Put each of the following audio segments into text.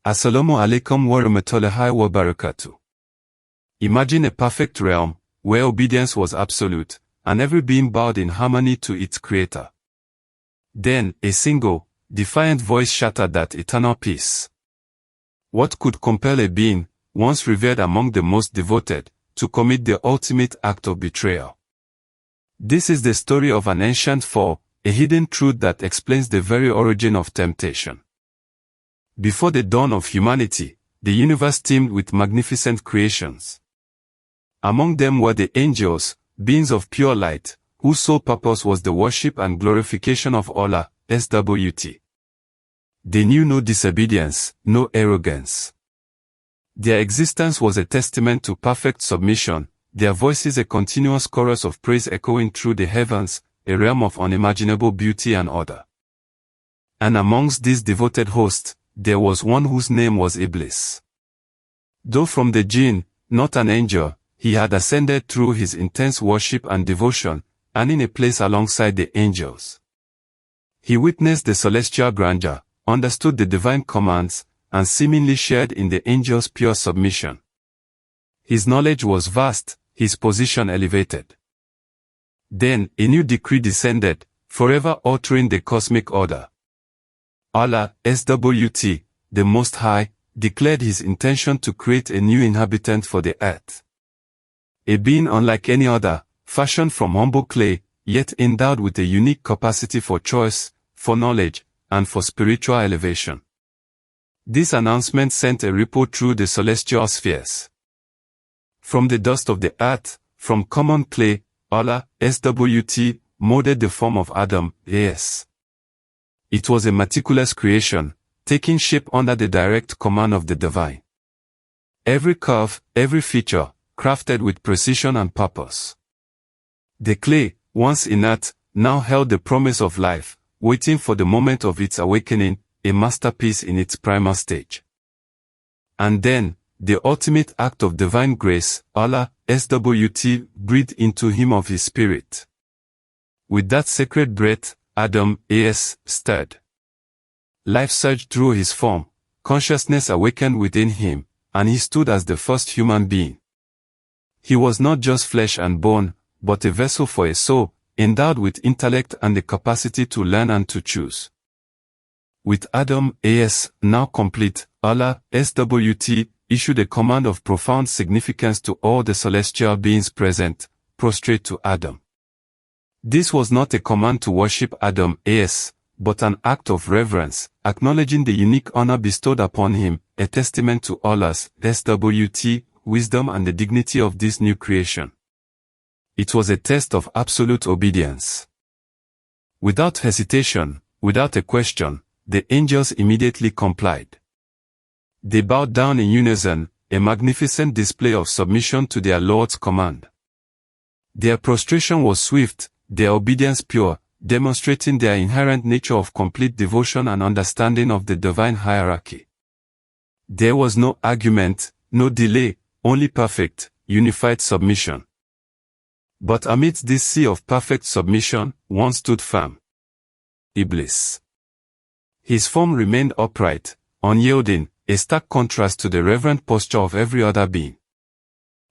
Assalamu alaikum wa rahmatullahi wa barakatuh. Imagine a perfect realm, where obedience was absolute, and every being bowed in harmony to its creator. Then, a single, defiant voice shattered that eternal peace. What could compel a being, once revered among the most devoted, to commit the ultimate act of betrayal? This is the story of an ancient fall, a hidden truth that explains the very origin of temptation. Before the dawn of humanity, the universe teemed with magnificent creations. Among them were the angels, beings of pure light, whose sole purpose was the worship and glorification of Allah, SWT. They knew no disobedience, no arrogance. Their existence was a testament to perfect submission, their voices a continuous chorus of praise echoing through the heavens, a realm of unimaginable beauty and order. And amongst these devoted hosts, there was one whose name was Iblis. Though from the jinn, not an angel, he had ascended through his intense worship and devotion, and in a place alongside the angels. He witnessed the celestial grandeur, understood the divine commands, and seemingly shared in the angels' pure submission. His knowledge was vast, his position elevated. Then, a new decree descended, forever altering the cosmic order. Allah, SWT, the Most High, declared his intention to create a new inhabitant for the earth. A being unlike any other, fashioned from humble clay, yet endowed with a unique capacity for choice, for knowledge, and for spiritual elevation. This announcement sent a ripple through the celestial spheres. From the dust of the earth, from common clay, Allah, SWT, molded the form of Adam, AS. It was a meticulous creation, taking shape under the direct command of the divine. Every curve, every feature, crafted with precision and purpose. The clay, once inert, now held the promise of life, waiting for the moment of its awakening, a masterpiece in its primal stage. And then, the ultimate act of divine grace, Allah, SWT, breathed into him of his spirit. With that sacred breath, Adam, AS, stirred. Life surged through his form, consciousness awakened within him, and he stood as the first human being. He was not just flesh and bone, but a vessel for a soul, endowed with intellect and the capacity to learn and to choose. With Adam, AS, now complete, Allah, SWT, issued a command of profound significance to all the celestial beings present, prostrate to Adam. This was not a command to worship Adam, AS, but an act of reverence, acknowledging the unique honor bestowed upon him, a testament to Allah's, SWT, wisdom and the dignity of this new creation. It was a test of absolute obedience. Without hesitation, without a question, the angels immediately complied. They bowed down in unison, a magnificent display of submission to their Lord's command. Their prostration was swift, their obedience pure, demonstrating their inherent nature of complete devotion and understanding of the divine hierarchy. There was no argument, no delay, only perfect, unified submission. But amidst this sea of perfect submission, one stood firm. Iblis. His form remained upright, unyielding, a stark contrast to the reverent posture of every other being.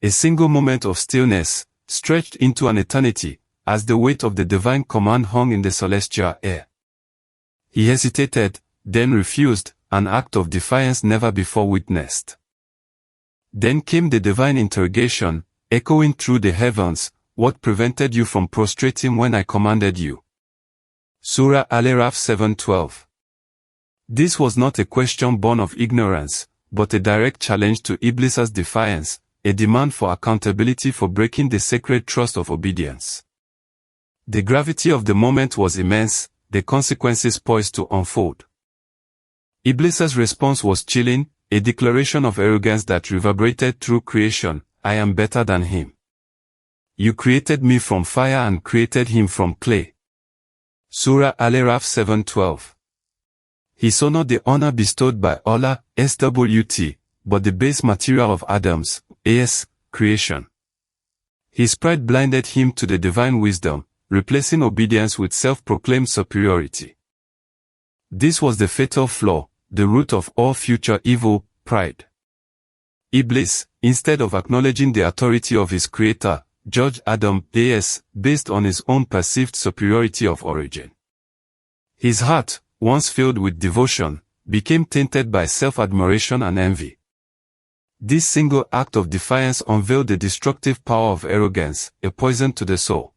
A single moment of stillness, stretched into an eternity, as the weight of the divine command hung in the celestial air. He hesitated, then refused, an act of defiance never before witnessed. Then came the divine interrogation, echoing through the heavens, "What prevented you from prostrating when I commanded you?" Surah Al-Araf 7:12. This was not a question born of ignorance, but a direct challenge to Iblis's defiance, a demand for accountability for breaking the sacred trust of obedience. The gravity of the moment was immense, the consequences poised to unfold. Iblis's response was chilling, a declaration of arrogance that reverberated through creation, "I am better than him. You created me from fire and created him from clay." Surah Al-Araf 7:12. He saw not the honor bestowed by Allah, SWT, but the base material of Adam's, AS, creation. His pride blinded him to the divine wisdom, replacing obedience with self-proclaimed superiority. This was the fatal flaw, the root of all future evil, pride. Iblis, instead of acknowledging the authority of his creator, judged Adam as based on his own perceived superiority of origin. His heart, once filled with devotion, became tainted by self-admiration and envy. This single act of defiance unveiled the destructive power of arrogance, a poison to the soul.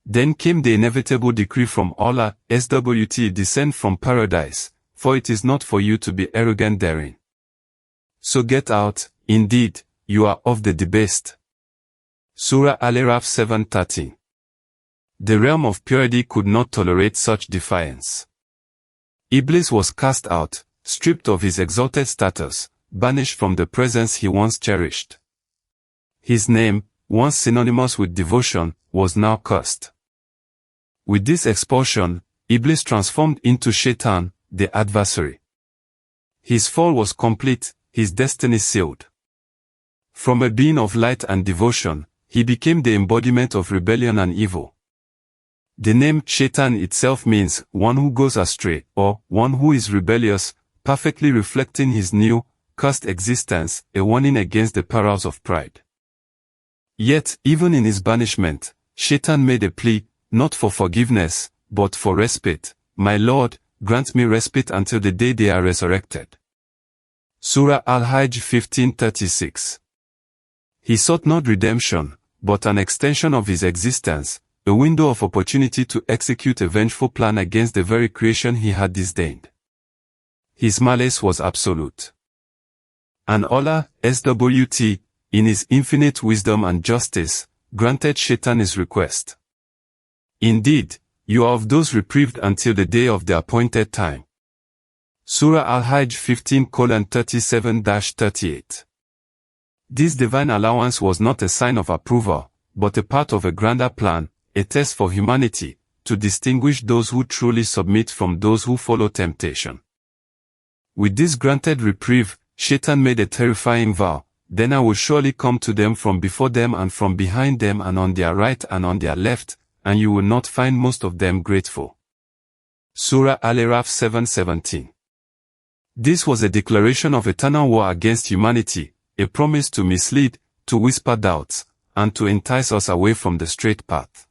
Then came the inevitable decree from Allah, SWT descend from paradise, for it is not for you to be arrogant therein. So get out, indeed, you are of the debased. Surah Al-Araf 7:13. The realm of purity could not tolerate such defiance. Iblis was cast out, stripped of his exalted status, banished from the presence he once cherished. His name, once synonymous with devotion, was now cursed. With this expulsion, Iblis transformed into Shaytan, the adversary. His fall was complete, his destiny sealed. From a being of light and devotion, he became the embodiment of rebellion and evil. The name Shaytan itself means one who goes astray, or one who is rebellious, perfectly reflecting his new, cursed existence, a warning against the perils of pride. Yet, even in his banishment, Shaytan made a plea, not for forgiveness, but for respite. My Lord, grant me respite until the day they are resurrected. Surah Al-Hajj 15:36. He sought not redemption, but an extension of his existence, a window of opportunity to execute a vengeful plan against the very creation he had disdained. His malice was absolute. And Allah, SWT, in his infinite wisdom and justice, granted Shaytan his request. Indeed, you are of those reprieved until the day of the appointed time. Surah Al-Hajj 15:37-38. This divine allowance was not a sign of approval, but a part of a grander plan, a test for humanity, to distinguish those who truly submit from those who follow temptation. With this granted reprieve, Shaytan made a terrifying vow, then I will surely come to them from before them and from behind them and on their right and on their left, and you will not find most of them grateful. Surah Al-Araf 7:17. This was a declaration of eternal war against humanity, a promise to mislead, to whisper doubts, and to entice us away from the straight path.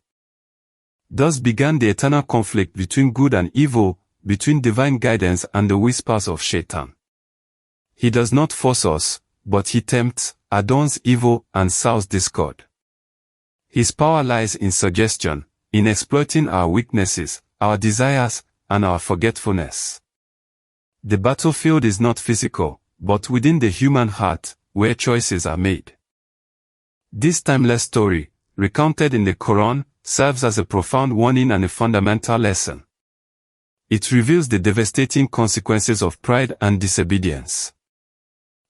Thus began the eternal conflict between good and evil, between divine guidance and the whispers of Shaytan. He does not force us, but he tempts, adorns evil, and sows discord. His power lies in suggestion, in exploiting our weaknesses, our desires, and our forgetfulness. The battlefield is not physical, but within the human heart, where choices are made. This timeless story, recounted in the Quran, serves as a profound warning and a fundamental lesson. It reveals the devastating consequences of pride and disobedience.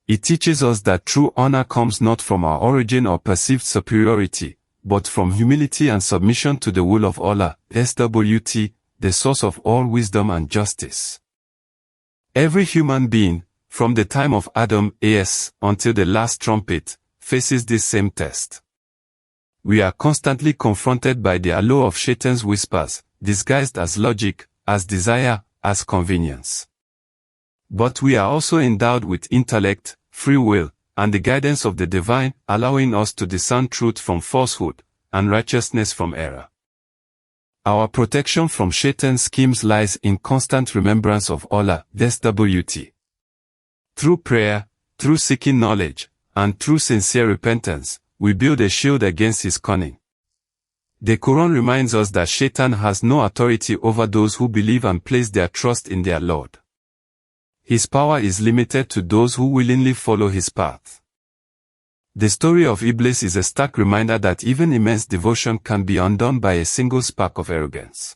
It teaches us that true honor comes not from our origin or perceived superiority, but from humility and submission to the will of Allah, SWT, the source of all wisdom and justice. Every human being, from the time of Adam until the last trumpet, faces this same test. We are constantly confronted by the allure of Shaitan's whispers, disguised as logic, as desire, as convenience. But we are also endowed with intellect, free will, and the guidance of the divine, allowing us to discern truth from falsehood, and righteousness from error. Our protection from Shaitan's schemes lies in constant remembrance of Allah, SWT. Through prayer, through seeking knowledge, and through sincere repentance, we build a shield against his cunning. The Quran reminds us that Shaitan has no authority over those who believe and place their trust in their Lord. His power is limited to those who willingly follow his path. The story of Iblis is a stark reminder that even immense devotion can be undone by a single spark of arrogance.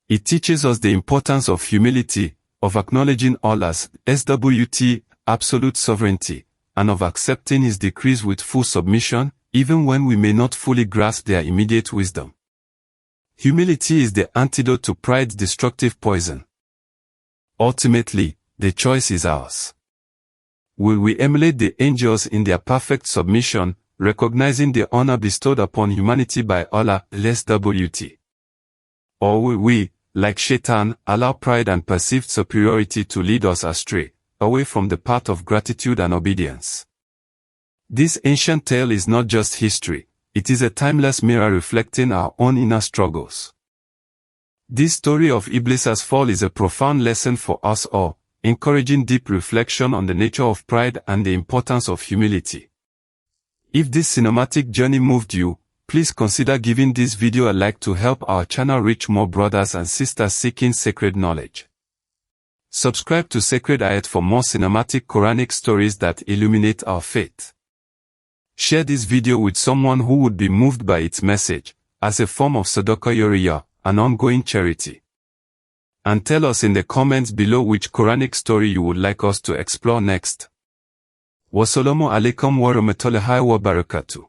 It teaches us the importance of humility, of acknowledging Allah's SWT, absolute sovereignty, and of accepting his decrees with full submission, even when we may not fully grasp their immediate wisdom. Humility is the antidote to pride's destructive poison. Ultimately, the choice is ours. Will we emulate the angels in their perfect submission, recognizing the honor bestowed upon humanity by Allah, SWT? Or will we, like Shaitan, allow pride and perceived superiority to lead us astray, away from the path of gratitude and obedience. This ancient tale is not just history, it is a timeless mirror reflecting our own inner struggles. This story of Iblis's fall is a profound lesson for us all, encouraging deep reflection on the nature of pride and the importance of humility. If this cinematic journey moved you, please consider giving this video a like to help our channel reach more brothers and sisters seeking sacred knowledge. Subscribe to Sacred Ayat for more cinematic Quranic stories that illuminate our faith. Share this video with someone who would be moved by its message, as a form of Sadaqah Yoriyah, an ongoing charity. And tell us in the comments below which Quranic story you would like us to explore next. Wassalamu alaikum wa rahmatullahi wa barakatuh.